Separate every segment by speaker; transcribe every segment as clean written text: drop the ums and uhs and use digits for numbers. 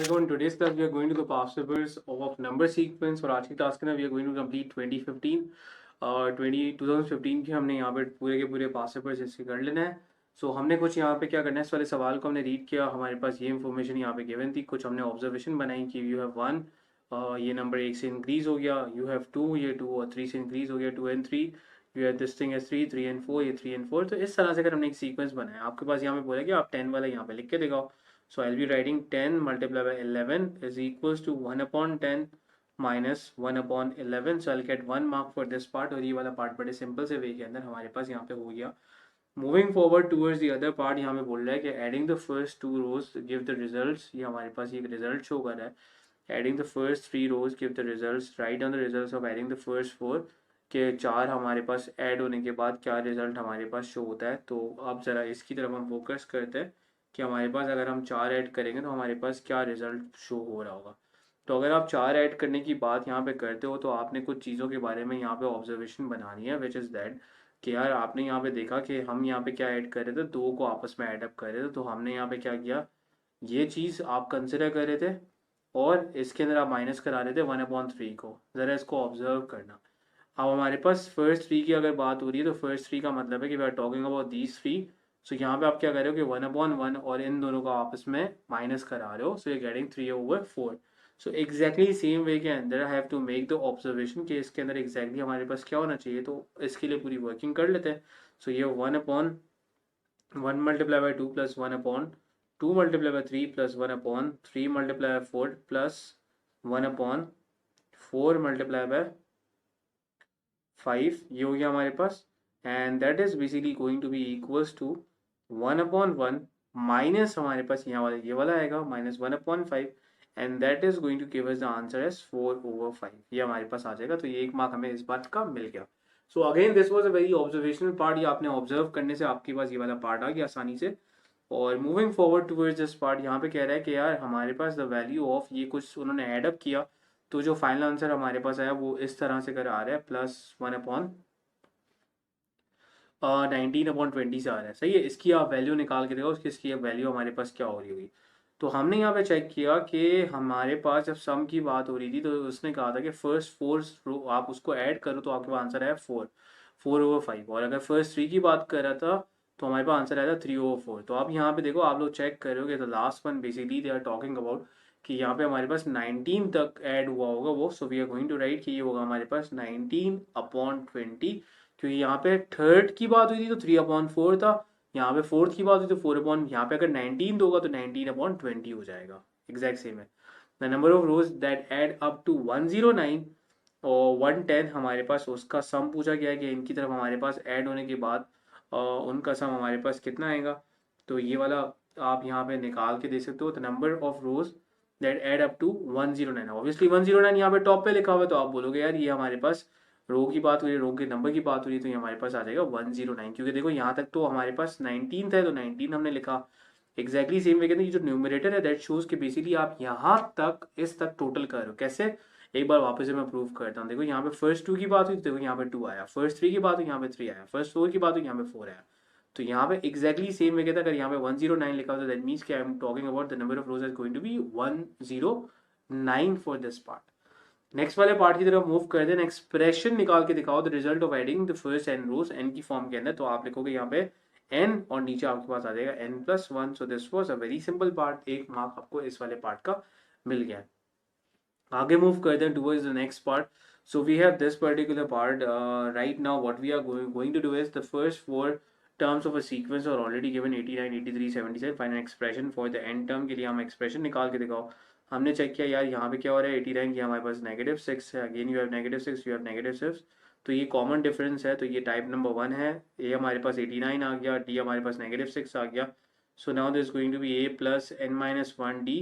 Speaker 1: everyone. Today's class we are going to the past papers of number sequence और आज की class के अंदर we are going to complete 2015 की हमने यहाँ पे पूरे के पूरे past papers इसके कर लेना है. So हमने कुछ यहाँ पे क्या करना है, इस वाले सवाल को हमने रीड किया, हमारे पास ये इन्फॉर्मेशन यहाँ पे गिवन थी, कुछ हमने ऑब्जर्वेशन बनाई कि यू हैव 1, ये नंबर 1 से इंक्रीज हो गया, यू हैव 2, ये 2 और 3 से इंक्रीज हो गया, 2 and 3, you have this thing as 3 and 4, ये 3 and 4. तो इस तरह से अगर हमने एक सीक्वेंस बनाया, आपके पास यहाँ पे बोला कि आप 10 वाला यहाँ पे लिख के दिखाओ. So I'll be writing 10 multiplied by 11 is equals to 1 upon 10 minus 1 upon 11. So I'll get 1 mark for this part. और ये वाला पार्ट बड़े सिंपल से वे के अंदर हमारे पास यहाँ पे हो गया. Moving forward towards the other part, यहाँ पे बोल रहा है कि adding the first two rows give the results. ये हमारे पास ये result show कर रहा है. Adding the first three rows give the results. Write down the results of adding the first four. के चार हमारे पास ऐड होने के बाद क्या रिजल्ट हमारे पास शो होता है. तो अब ज़रा इसकी तरफ हम फोकस करते हैं कि हमारे पास अगर हम 4 ऐड करेंगे तो हमारे पास क्या रिजल्ट शो हो रहा होगा. तो अगर आप 4 ऐड करने की बात यहाँ पे करते हो तो आपने कुछ चीज़ों के बारे में यहाँ पे ऑब्जर्वेशन बनानी है, विच इज़ दैट कि यार आपने यहाँ पे देखा कि हम यहाँ पे क्या ऐड कर रहे थे, 2 को आपस में ऐड अप कर रहे थे. तो हमने यहाँ पे क्या किया, ये चीज़ आप कंसिडर कर रहे थे और इसके अंदर आप माइनस करा रहे थे 1/3 को. ज़रा इसको ऑब्जर्व करना. अब हमारे पास फर्स्ट 3 की अगर बात हो रही है तो फर्स्ट 3 का मतलब है कि we are talking about these 3. So यहाँ पे आप क्या कर रहे हो कि 1/1 और इन दोनों को आपस में माइनस करा रहे हो. So you getting 3/4. So exactly same way के अंदर I have to make the observation कि इसके अंदर एग्जैक्टली हमारे पास क्या होना चाहिए. तो इसके लिए पूरी वर्किंग कर लेते हैं. सो ये 1/1 multiply by 2 plus 1/2 multiply by 3 plus 1/3 multiply by 4 plus 1/4 multiply by 5. ये हो गया हमारे पास. And that is basically going to be equals to 1/1 minus हमारे पास यहाँ वाला ये वाला आएगा minus 1/5 and that is going to give us the answer as 4/5. ये हमारे पास आ जाएगा. तो ये एक मार्क हमें इस बात का मिल गया. So again this was a very observational part. ये आपने ऑब्जर्व करने से आपके पास ये वाला पार्ट आ गया आसानी से. और moving forward towards this part, यहाँ पे कह रहा है कि यार हमारे पास द वैल्यू ऑफ ये कुछ उन्होंने एडअप किया तो जो फाइनल आंसर हमारे पास आया वो इस तरह से कर आ रहा है +1/19/20 से आ रहा है. सही है. इसकी आप वैल्यू निकाल के देखो उसकी इसकी वैल्यू हमारे पास क्या हो रही होगी. तो हमने यहाँ पे चेक किया कि हमारे पास जब सम की बात हो रही थी तो उसने कहा था कि फर्स्ट 4 आप उसको ऐड करो तो आपके पास आंसर है 4/5. और अगर फर्स्ट 3 की बात कर रहा था तो हमारे पास आंसर आया था 3/4. तो आप यहाँ पे देखो, आप लोग चेक कर रहे हो कि the last one basically they are talking about कि यहाँ पे हमारे पास 19 तक ऐड हुआ होगा वो. So we are going to write कि ये होगा हमारे पास 19/20, क्योंकि यहाँ पे थर्ड की बात हुई थी तो 3/4 था, यहाँ पे फोर्थ की बात हुई तो 4/, यहाँ पे अगर 19 होगा तो 19/20 हो जाएगा. एग्जैक्ट सेम है. The number of rows that add up to 109 और 110 हमारे पास उसका सम पूछा गया है कि इनकी तरफ हमारे पास ऐड होने के बाद उनका सम हमारे पास कितना आएगा. तो ये वाला आप यहाँ पे निकाल के दे सकते हो. The number of rows that add up to 109. Obviously 109 यहाँ पे टॉप पे लिखा हुआ है तो आप बोलोगे यार ये हमारे पास रो की बात हुई है, रो के नंबर की बात हुई है, तो ये हमारे पास आ जाएगा 109. क्योंकि देखो यहाँ तक तो हमारे पास 19 है तो 19 हमने लिखा. एग्जैक्टली सेम वे के अंदर ये जो न्यूमरेटर है दैट शोज कि बेसिकली आप यहाँ तक इस तक टोटल कर रहे हो. कैसे, एक बार वापस से मैं प्रूव करता हूँ. देखो यहाँ पे फर्स्ट 2 की बात हुई तो देखो यहाँ पे 2 आया, फर्स्ट 3 की बात हुई यहाँ पे 3 आया, फर्स्ट 4 की बात हुई यहाँ पे 4 आया. तो यहाँ पे एग्जैक्टली सेम वे कहता है. अगर यहाँ पे 109 लिखा हो तो दैट मीन्स कि I am talking about the number of rows is going to be 109 for this part. Next वाले पार्ट की तरफ मूव कर दें. एक्सप्रेशन निकाल के दिखाओ the result of adding the first n rows n की फॉर्म के अंदर. तो आप लिखोगे यहाँ पे n और नीचे आपके पास आ जाएगा n+1. So this was a very simple part. एक मार्क आपको इस वाले पार्ट का मिल गया. आगे मूव कर दें towards the next part. So we have this particular part. Right now what we are going to do is the first 4 terms of a sequence are already given 89, 83, 77. Find an expression for the n term. के लिए हम expression निकाल के दिखाओ. हमने check किया यार यहाँ पे क्या हो रहा है, 89 की हमारे पास -6 है. Again you have -6, you have -6. तो ये कॉमन डिफरेंस है. तो ये टाइप नंबर 1 है. ए हमारे पास 89 आ गया, डी हमारे पास -6 आ गया. So now this going to be a + n-1 d.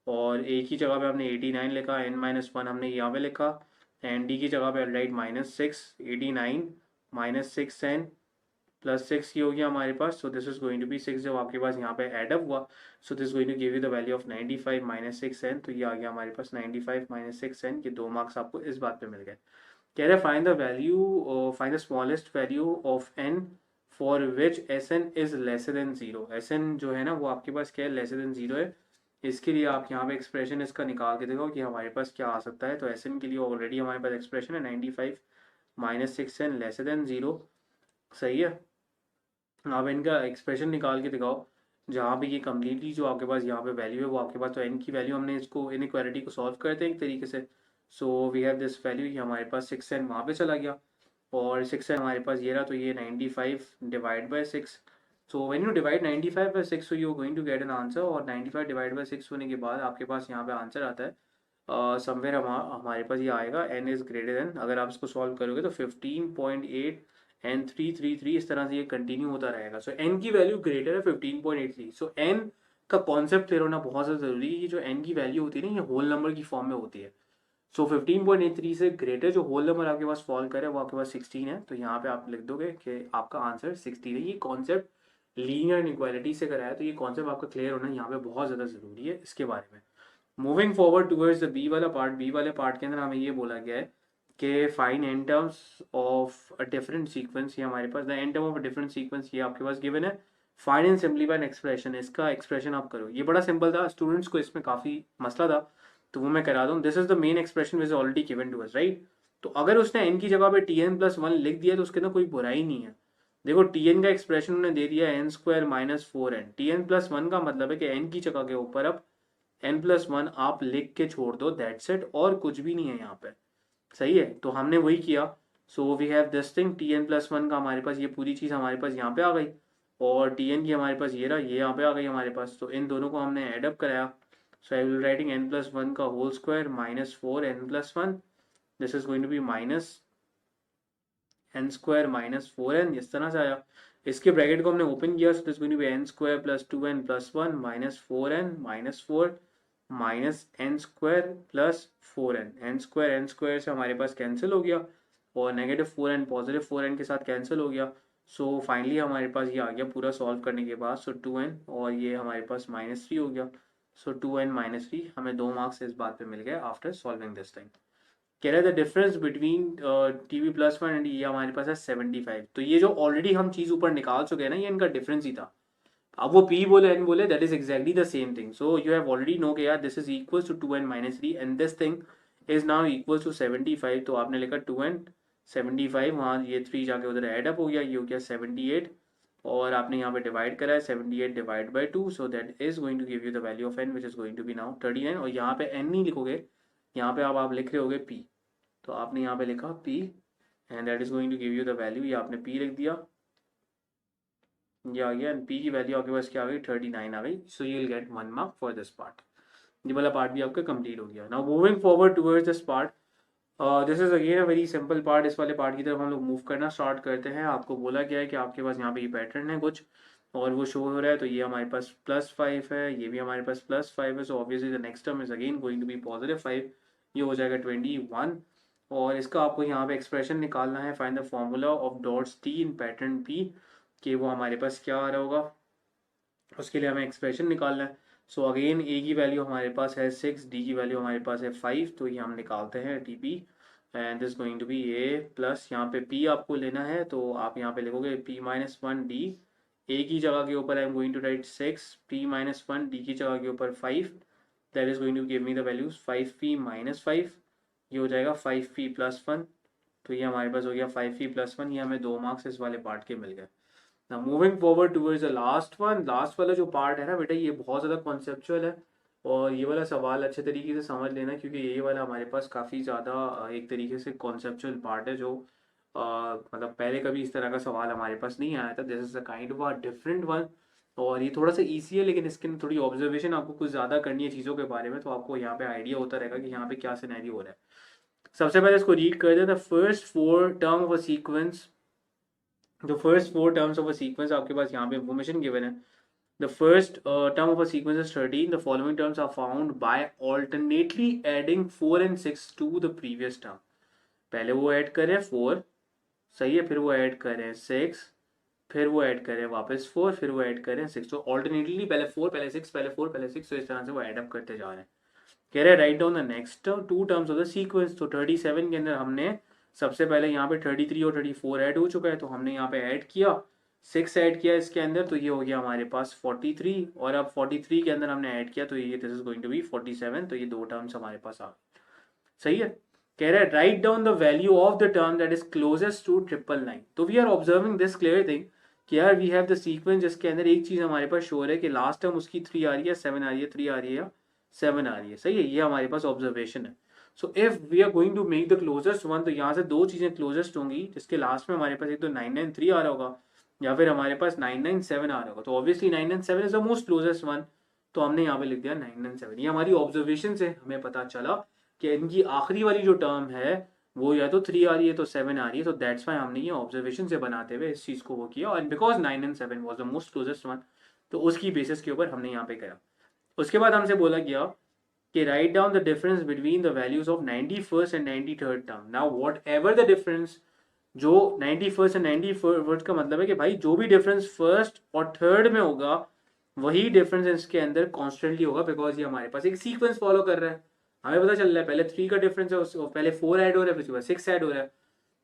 Speaker 1: और ए की जगह पे हमने 89 लिखा, n-1 हमने यहाँ पे लिखा एंड डी की जगह पे राइट -6, 89 -6n +6 ही हो गया हमारे पास. So this is going to be 6 जब आपके पास यहाँ पे एडअप हुआ. So this going to give you the value of 95 -6n. तो ये आ गया हमारे पास 95 -6n. ये 2 मार्क्स आपको इस बात पे मिल गए. कह रहे find the value, find the smallest value of n for which Sn is lesser than 0. Sn जो है ना वो आपके पास क्या है, लेसर देन 0 है. इसके लिए आप यहाँ पे एक्सप्रेशन इसका निकाल के देखो कि हमारे पास क्या आ सकता है। तो एस एन के लिए ऑलरेडी हमारे पास एक्सप्रेशन है 95 माइनस 6n लेस देन 0। सही है, आप इनका एक्सप्रेशन निकाल के दिखाओ जहाँ पे ये कम्प्लीटली जो आपके पास यहाँ पे वैल्यू है वो आपके पास, तो एन की वैल्यू हमने इसको इनइक्वालिटी को सॉल्व करते हैं एक तरीके से। So we have this value, ये हमारे पास 6n वहाँ पे चला गया और 6n हमारे पास ये रहा, तो ये 95 divide by 6। So when you divide 95 by 6 so you going to get an answer, और 95 डिवाइड बाई 6 होने के बाद आपके पास यहाँ पे आंसर आता है समवेयर हमारे पास ये आएगा n इज ग्रेटर देन, अगर आप इसको सॉल्व करोगे तो 15.8 n333 इस तरह से ये कंटिन्यू होता रहेगा। सो n की वैल्यू ग्रेटर है 15.83। सो n का कॉन्सेप्ट क्लियर होना बहुत ज़्यादा जरूरी है कि जो n की वैल्यू होती है ना ये होल नंबर की फॉर्म में होती है। सो 15.83 से ग्रेटर जो होल नंबर आपके पास फॉल करे वो आपके पास 16 है, तो यहाँ पे आप लिख दोगे कि आपका आंसर 16 है। ये कॉन्सेप्ट लीनियर इनइक्वालिटी से कराया, तो ये कॉन्सेप्ट आपका क्लियर होना यहाँ पे बहुत ज़्यादा ज़रूरी है इसके बारे में। Moving forward towards the B वाला पार्ट, बी वाले पार्ट के अंदर हमें ये बोला गया है कि find n terms of a different sequence. ये हमारे पास the n term of a different sequence ये आपके पास गिवन है। Find and simplify an expression, इसका एक्सप्रेशन आप करो। ये बड़ा सिंपल था, स्टूडेंट्स को इसमें काफ़ी मसला था, तो वो मैं करा दूँ। This is the main expression which is already given to us, right. तो अगर उसने एन की जगह पे टी एन प्लस वन लिख दिया तो उसके अंदर कोई बुराई नहीं है। देखो टी एन का एक्सप्रेशन उन्होंने दे दिया n square minus 4n। T n plus one का मतलब है कि एन की जगह के ऊपर अब n+1 आप लिख के छोड़ दो, दैट्स इट, और कुछ भी नहीं है यहाँ पे। सही है, तो हमने वही किया। So we have this thing, tn+1 का हमारे पास ये पूरी चीज़ हमारे पास यहाँ पे आ गई, और tn की हमारे पास ये रहा, ये यहाँ पे आ गई हमारे पास। तो इन दोनों को हमने एडअप कराया। सो आई विल राइटिंग n+1 का whole square minus 4n+1, this is going to be minus n square minus 4n, इस तरह से आया। इसके ब्रैकेट को हमने ओपन किया, so this going to be n square plus 2n+1 minus 4n minus 4 minus n square plus 4n। N square से हमारे पास कैंसिल हो गया, और नेगेटिव 4n पॉजिटिव 4n के साथ कैंसिल हो गया। सो फाइनली हमारे पास ये आ गया पूरा सॉल्व करने के बाद। सो 2n और ये हमारे पास -3 हो गया। सो 2n -3, हमें 2 मार्क्स इस बात पे मिल गए आफ्टर सॉल्विंग दिस टाइम। कह रहे the difference between TV+1 and ये हमारे पास है 75। तो ये जो ऑलरेडी हम चीज़ ऊपर निकाल चुके हैं ना, ये इनका डिफरेंस ही था। अब वो p बोले n बोले, that is exactly the same thing. So you have already know कि यार this is equal to 2n -3 and this thing is now equal to 75। तो आपने लिखा 2n 75, वहाँ ये 3 जाके उधर एड अप हो गया, ये हो गया 78, और आपने यहाँ पे डिवाइड करा है 78 divide by 2, so that is going to give you the value of n which is going to be now 39। और यहाँ पे n नहीं लिखोगे, यहाँ पे आप लिख रहे होगे p, तो आपने यहाँ पे लिखा p and that is going to give you the value, ये आपने p लिख दिया, ये आ गया, p की वैल्यू आपके पास क्या आ गई 39 आ गई। So you will get 1 mark for this part. ये वाला पार्ट भी आपका कंप्लीट हो गया। Now moving forward towards this part, this is again a very simple part. इस वाले पार्ट की तरफ हम लोग मूव करना स्टार्ट करते हैं। आपको बोला गया है कि आपके पास यहाँ पे ये पैटर्न है कुछ, और वो शो हो रहा है। तो ये हमारे पास +5 है, ये भी हमारे पास +5 है, so obviously the next term is again going to be +5, ये हो जाएगा 21। और इसका आपको यहाँ पे एक्सप्रेशन निकालना है, find the formula of dots T in pattern P, कि वो हमारे पास क्या आ रहा होगा, उसके लिए हमें एक्सप्रेशन निकालना है। सो अगेन ए की वैल्यू हमारे पास है 6, डी की वैल्यू हमारे पास है 5, तो ये हम निकालते हैं t p and this going to be a plus, यहाँ पे पी आपको लेना है तो आप यहाँ पे लिखोगे p-1 डी, ए की जगह के ऊपर I am going to write 6, p-1 d की जगह के ऊपर 5, that is going to give me the values 5p-5, ये हो जाएगा 5p+1। तो ये हमारे पास हो गया 5p+1, ये हमें 2 मार्क्स इस वाले पार्ट के मिल गए। Now moving forward towards the last one, last वाला जो पार्ट है ना बेटा, ये बहुत ज़्यादा कॉन्सेप्चुअल है, और ये वाला सवाल अच्छे तरीके से समझ लेना, क्योंकि ये वाला हमारे पास काफ़ी ज़्यादा एक तरीके से कॉन्सेप्चुअल पार्ट है, जो मतलब पहले कभी इस तरह का सवाल हमारे पास नहीं आया था। This is a kind of a different one, और ये थोड़ा सा ईजी है, लेकिन इसके अंदर थोड़ी ऑब्जर्वेशन आपको कुछ ज़्यादा करनी है चीज़ों के बारे में, तो आपको यहाँ पे आइडिया होता रहेगा कि यहाँ पे क्या सिनेरियो हो रहा है। सबसे पहले इसको रीड कर दें, the first 4 term of a sequence, जो first 4 terms of a sequence आपके पास यहाँ पे इंफॉर्मेशन गिवन है। The first term of a sequence is 13, the following terms are found by alternately adding 4 and 6 to the previous term. पहले वो add करें 4, सही है, फिर वो ऐड करें 6, फिर वो ऐड करें वापस 4, फिर वो ऐड करें 6। तो ऑल्टरनेटली पहले 4 पहले 6 पहले 4 पहले 6, तो इस तरह से वो ऐड अप करते जा रहे हैं। कह रहे हैं right down the next 2 terms of the sequence. तो 37 के अंदर हमने सबसे पहले यहाँ पे 33 और 34 ऐड हो चुका है, तो हमने यहाँ पे ऐड किया, 6 ऐड किया इसके अंदर तो ये हो गया हमारे पास 43, और अब 43 के अंदर हमने ऐड किया तो ये this is going to be 47, तो ये दो टर्म्स हमारे पास आ गए। सही है। कह रहा है write down the value of the term that is closest to 999। तो we are observing this clear thing कि यार वी हैव द सीक्वेंस जिसके अंदर एक चीज हमारे पास शोर है कि लास्ट टर्म उसकी 3 आ रही है, 7 आ रही है, 3 आ रही है या 7 आ रही है। सही है, ये हमारे पास ऑब्जर्वेशन है। So if we are going to make the closest one, तो यहाँ से दो चीजें क्लोजेस्ट होंगी जिसके लास्ट में हमारे पास एक तो 993 आ रहा होगा या फिर हमारे पास 997 आ रहा होगा। तो obviously 997 is the most closest one, तो हमने यहाँ पे लिख दिया 997। ये हमारी ऑब्जर्वेशन से हमें पता चला कि इनकी आखिरी वाली जो टर्म है वो या तो 3 आ रही है तो 7 आ रही है, तो दैट्स वाई हमने ये ऑब्जर्वेशन से बनाते हुए इस चीज को वो किया, और because 9 and 7 was the most closest one, तो उसकी बेसिस के ऊपर हमने यहाँ पे करा। उसके बाद हमसे बोला गया कि right down the difference between the values of 91st and 93rd term. Now what ever the difference, जो 91st एंड 93rd का मतलब है कि भाई जो भी डिफरेंस फर्स्ट और थर्ड में होगा वही डिफरेंस इसके अंदर कॉन्स्टेंटली होगा, बिकॉज ये हमारे पास एक सीक्वेंस फॉलो कर रहा है। हमें पता चल रहा है पहले 3 का डिफरेंस है, पहले 4 ऐड हो रहा है, फिर 6 ऐड हो रहा है।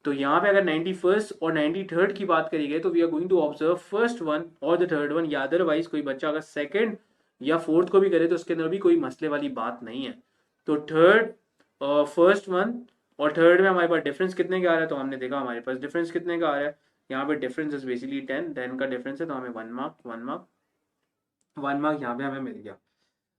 Speaker 1: तो यहाँ पे अगर 91st और 93rd की बात करी गई तो we are going to observe first one और द थर्ड वन, या अदरवाइज कोई बच्चा अगर सेकंड या फोर्थ को भी करे तो उसके अंदर भी कोई मसले वाली बात नहीं है। तो थर्ड, फर्स्ट वन और थर्ड में हमारे पास डिफरेंस कितने का आ रहा है, तो हमने देखा हमारे पास डिफरेंस कितने का आ रहा है। यहाँ पे डिफरेंस इज बेसिकली 10 का डिफरेंस है, तो हमें 1 मार्क यहाँ पे हमें मिल गया।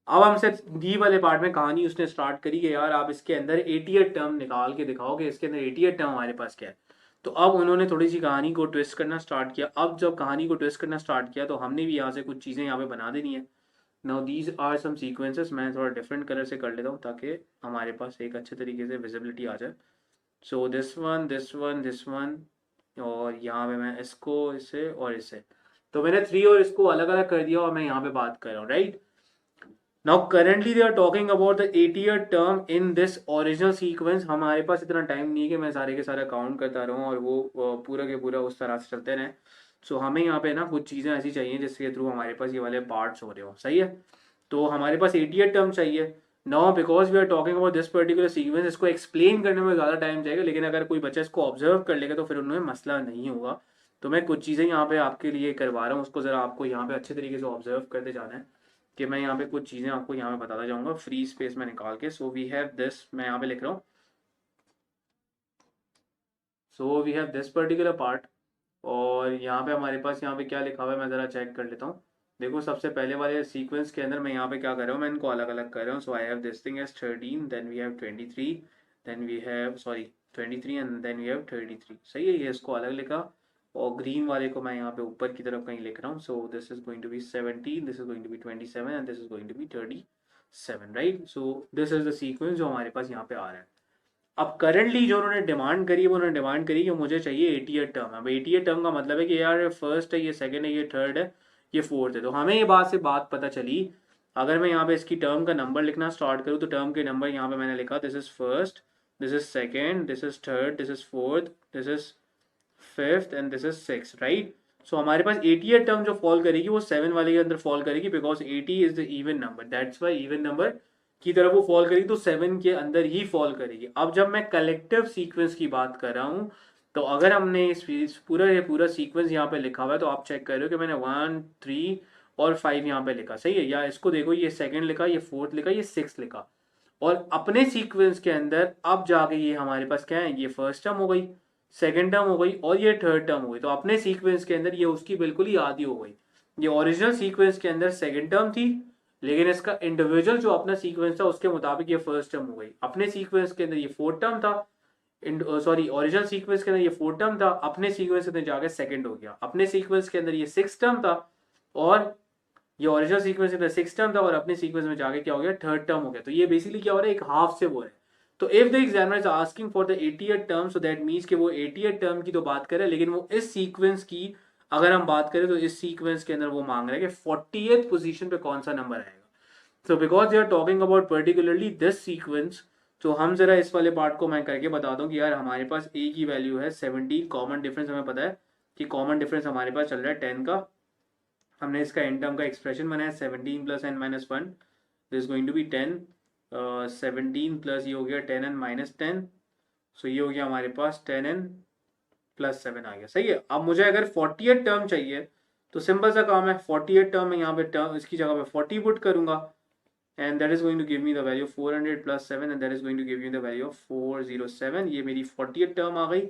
Speaker 1: अब हमसे डी वाले पार्ट में कहानी उसने स्टार्ट करी कि यार आप इसके अंदर 80th टर्म निकाल के दिखाओ कि इसके अंदर 80th टर्म हमारे पास क्या है। तो अब उन्होंने थोड़ी सी कहानी को ट्विस्ट करना स्टार्ट किया। अब जब कहानी को ट्विस्ट करना स्टार्ट किया तो हमने भी यहाँ से कुछ चीज़ें यहाँ पे बना देनी है। Now these are some sequences, मैं थोड़ा डिफरेंट कलर से कर लेता हूँ ताकि हमारे पास एक अच्छे तरीके से विजिबिलिटी आ जाए। So this one, this one, this one, और यहाँ पे मैं इसको, इससे और इससे, तो मैंने 3 और इसको अलग अलग कर दिया और मैं यहाँ पे बात कर रहा हूँ, right. Now currently they are talking about the 80th term in this original sequence। हमारे पास इतना टाइम नहीं है कि मैं सारे के सारे काउंट करता रहूँ और वो पूरा के पूरा उस तरह से चलते रहें। सो हमें यहाँ पे ना कुछ चीज़ें ऐसी चाहिए जिसके थ्रू हमारे पास ये वाले पार्ट्स हो रहे हो। सही है, तो हमारे पास 80th टर्म चाहिए। Now because we are talking about this particular sequence, इसको एक्सप्लेन करने में ज़्यादा टाइम जाएगा, लेकिन अगर कोई बच्चा इसको ऑब्जर्व कर लेगा तो फिर उन्हें मसला नहीं होगा। तो मैं कुछ चीज़ें यहाँ पे आपके लिए करवा रहा हूँ, उसको ज़रा आपको यहाँ पे अच्छे तरीके से ऑब्जर्व करते जाना है कि मैं यहाँ पे कुछ चीज़ें आपको यहाँ पे बताता जाऊँगा फ्री स्पेस में निकाल के। सो वी हैव दिस, मैं यहाँ पे लिख रहा हूँ, so we have this particular part, और यहाँ पे हमारे पास यहाँ पे क्या लिखा हुआ है मैं ज़रा चेक कर लेता हूँ। देखो सबसे पहले वाले सीक्वेंस के अंदर मैं यहाँ पे क्या कर रहा हूँ, मैं इनको अलग अलग कर रहा हूँ। So I have this thing as 13, then we have 23, then we have sorry 23 and then we have 33। सही है, ये इसको अलग लिखा, और ग्रीन वाले को मैं यहाँ पे ऊपर की तरफ कहीं लिख रहा हूँ। So this is going to be 17, this is going to be 27 and this is going to be 37, right. So this is the sequence जो हमारे पास यहाँ पे आ रहा है। अब करंटली जो उन्होंने डिमांड करी वो उन्होंने डिमांड करी कि मुझे चाहिए 80th टर्म। अब 80th टर्म का मतलब है कि यार फर्स्ट है, ये सेकंड है, ये थर्ड है, ये फोर्थ है। तो हमें ये बात से बात पता चली, अगर मैं यहाँ पे इसकी टर्म का नंबर लिखना स्टार्ट करूँ तो टर्म के नंबर यहाँ पे मैंने लिखा, this is first, this is second, this is third, this is fourth, this is fifth and this is six, right. So हमारे पास 80th टर्म जो फॉल करेगी वो 7 वाले के अंदर फॉल करेगी, because 80 is the even number, that's why even number की तरफ वो फॉल करेगी, तो 7 के अंदर ही फॉल करेगी। अब जब मैं कलेक्टिव सीक्वेंस की बात कर रहा हूँ, तो अगर हमने इस पूरा ये पूरा सीक्वेंस यहाँ पे लिखा हुआ है तो आप चेक कर रहे हो कि मैंने 1, 3 और 5 यहाँ पे लिखा, सही है। या इसको देखो, ये सेकंड लिखा, ये फोर्थ लिखा, ये सिक्स लिखा, और अपने सीक्वेंस के अंदर अब जाके ये हमारे पास क्या है, ये फर्स्ट टर्म हो गई, सेकेंड टर्म हो गई और ये थर्ड टर्म हो गई। तो अपने सीक्वेंस के अंदर ये उसकी बिल्कुल ही आधी हो गई। ये ओरिजिनल सीक्वेंस के अंदर सेकेंड टर्म थी, लेकिन इसका इंडिविजुअल जो अपना सीक्वेंस था उसके मुताबिक ये फर्स्ट टर्म हो गई। अपने सीक्वेंस के अंदर ये फोर्थ टर्म था, सॉरी ओरिजिनल सीक्वेंस के अंदर ये फोर्थ टर्म था, अपने सीक्वेंस के अंदर जाके सेकंड हो गया। अपने सीक्वेंस के अंदर ये सिक्स टर्म था, और ये ओरिजिनल सीक्वेंस के अंदर सिक्स टर्म था, और अपने सीक्वेंस में जाके क्या हो गया, थर्ड टर्म हो गया। तो ये बेसिकली क्या हो रहा है, एक हाफ से वो है। तो if the examiner is asking for the 80th term, so that means कि वो 80th टर्म की तो बात करे, लेकिन वो इस सीक्वेंस की अगर हम बात करें तो इस सीक्वेंस के अंदर वो मांग रहे हैं कि 40th पोजीशन पे कौन सा नंबर आएगा। So because they are talking about particularly this sequence, तो हम जरा इस वाले पार्ट को मैं करके बता दूं कि यार हमारे पास ए की वैल्यू है 17, कॉमन डिफरेंस हमें पता है कि कॉमन डिफरेंस हमारे पास चल रहा है 10 का। हमने इसका एन टर्म का एक्सप्रेशन बनाया 17 plus n minus one, this going to be 10, 17 plus ये हो गया 10 एन माइनस 10, सो ये हो गया हमारे पास 10 एन प्लस 7 आ गया, सही है। अब मुझे अगर 48 टर्म चाहिए तो सिंपल सा काम है, 48 टर्म में यहाँ पे टर्म इसकी जगह पे 40 पुट करूंगा and that is going to give me the value of 400 plus 7 and that is going to give you the value of 407। ये मेरी 48 टर्म आ गई।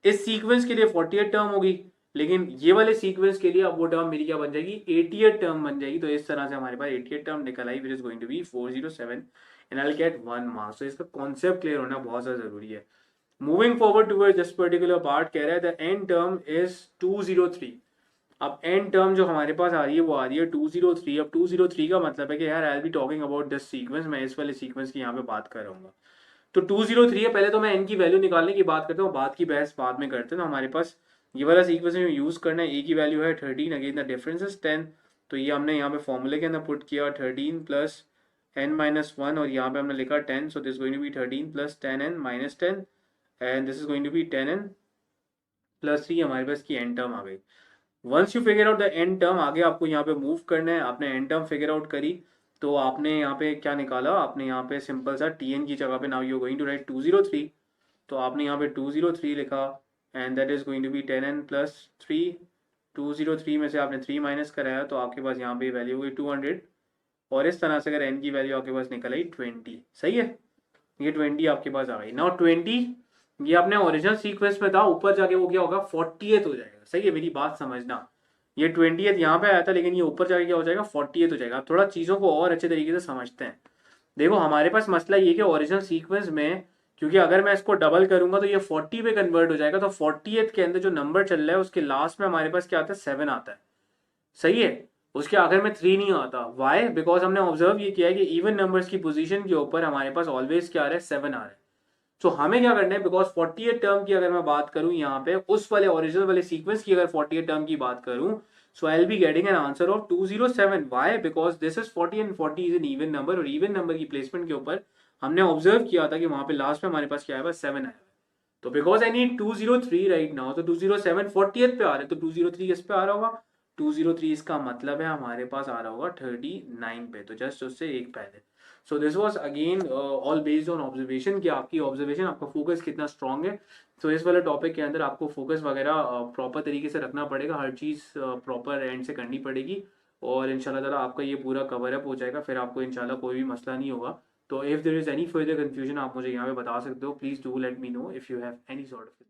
Speaker 1: इस सीक्वेंस के लिए 48 टर्म होगी, लेकिन ये वाले सीक्वेंस के लिए अब वो टर्म मेरी क्या बन जाएगी, 88 टर्म बन जाएगी। तो इस तरह से हमारे पास 88 टर्म निकल आई, which is going to be 407 and I'll get 1 marks। तो इसका कॉन्सेप्ट क्लियर होना बहुत ज़्यादा जरूरी है। Moving forward towards this particular part, कह रहा है द एंड टर्म इज 203। अब एंड टर्म जो हमारे पास आ रही है वो आ रही है 203। अब 203 का मतलब है कि यार I be talking about this sequence, मैं इस वाले सीक्वेंस की यहाँ पे बात कर रहा हूँ। तो 203 है, पहले तो मैं एन की वैल्यू निकालने की बात करता हूँ, बात की बहस बाद में करते हैं। तो हमारे पास ये वाला सीक्वेंस में यूज करना है, ए की वैल्यू है 13, अगेन द डिफरेंस इज 10। तो ये हमने यहाँ पे फॉर्मूले के अंदर पुट किया 13 प्लस n माइनस 1 और यहाँ पे हमने लिखा 10। So this going to be 13 plus 10n minus 10 and this is going to be 10n plus 3। हमारे पास की एन टर्म आ गई। Once you figure out the end term, आगे आपको यहाँ पे मूव करना है। आपने एंड टर्म फिगर आउट करी तो आपने यहाँ पे क्या निकाला, आपने यहाँ पे सिंपल सा टी की जगह पे now you going to write 203। तो आपने यहाँ पे 203 लिखा and that is going to be 10n plus 3। 203 में से आपने 3 माइनस कराया तो आपके पास यहाँ पे वैल्यू हुई 200। और इस तरह से अगर n की वैल्यू आपके पास निकल आई 20, सही है। ये 20 आपके पास आ गई। नाउ 20 ये अपने ओरिजिनल सीक्वेंस में था, ऊपर जाके वो क्या होगा 40th हो जाएगा, सही है। मेरी बात समझना, ये 20th यहाँ पे आया था लेकिन ये ऊपर जाके क्या हो जाएगा 40th हो जाएगा। अब थोड़ा चीज़ों को और अच्छे तरीके से समझते हैं। देखो हमारे पास मसला ये कि ओरिजिनल सीक्वेंस में, क्योंकि अगर मैं इसको डबल करूंगा तो ये 40 पे कन्वर्ट हो जाएगा। तो 40th के अंदर जो नंबर चल रहा है उसके लास्ट में हमारे पास क्या आता है 7 आता है, सही है। उसके आखिर में 3 नहीं आता। वाई? बिकॉज हमने ऑब्जर्व ये किया है कि इवन नंबर्स की पोजीशन के ऊपर हमारे पास ऑलवेज क्या आ रहा है 7 आ रहा है। तो हमें क्या करना है, बिकॉज 48 टर्म की अगर मैं बात करूं यहाँ पे उस वाले ओरिजिनल वाले सीक्वेंस की अगर 48 टर्म की बात करूं, so I will be getting an answer of 207। Why? Because this is 40 and 40 is an even number, और इवन नंबर की प्लेसमेंट के ऊपर हमने ऑब्जर्व किया था कि वहां पे लास्ट में हमारे पास क्या आया 7 आया। तो because I need 203 right now, तो 207 40th पे आ रहे, तो 203 किस पे आ रहा होगा, 203 इसका मतलब है हमारे पास आ रहा होगा 39 पे, तो जस्ट उससे एक पहले। So this was again all based on observation, कि आपकी ऑब्जर्वेशन, आपका फोकस कितना स्ट्रांग है। तो इस वाले टॉपिक के अंदर आपको फोकस वगैरह प्रॉपर तरीके से रखना पड़ेगा, हर चीज़ प्रॉपर एंड से करनी पड़ेगी, और इंशाल्लाह ताला आपका ये पूरा कवर अप हो जाएगा, फिर आपको इंशाल्लाह कोई भी मसला नहीं होगा। तो if there is any further confusion आप मुझे यहाँ पे बता सकते हो, please do let me know if you have any sort of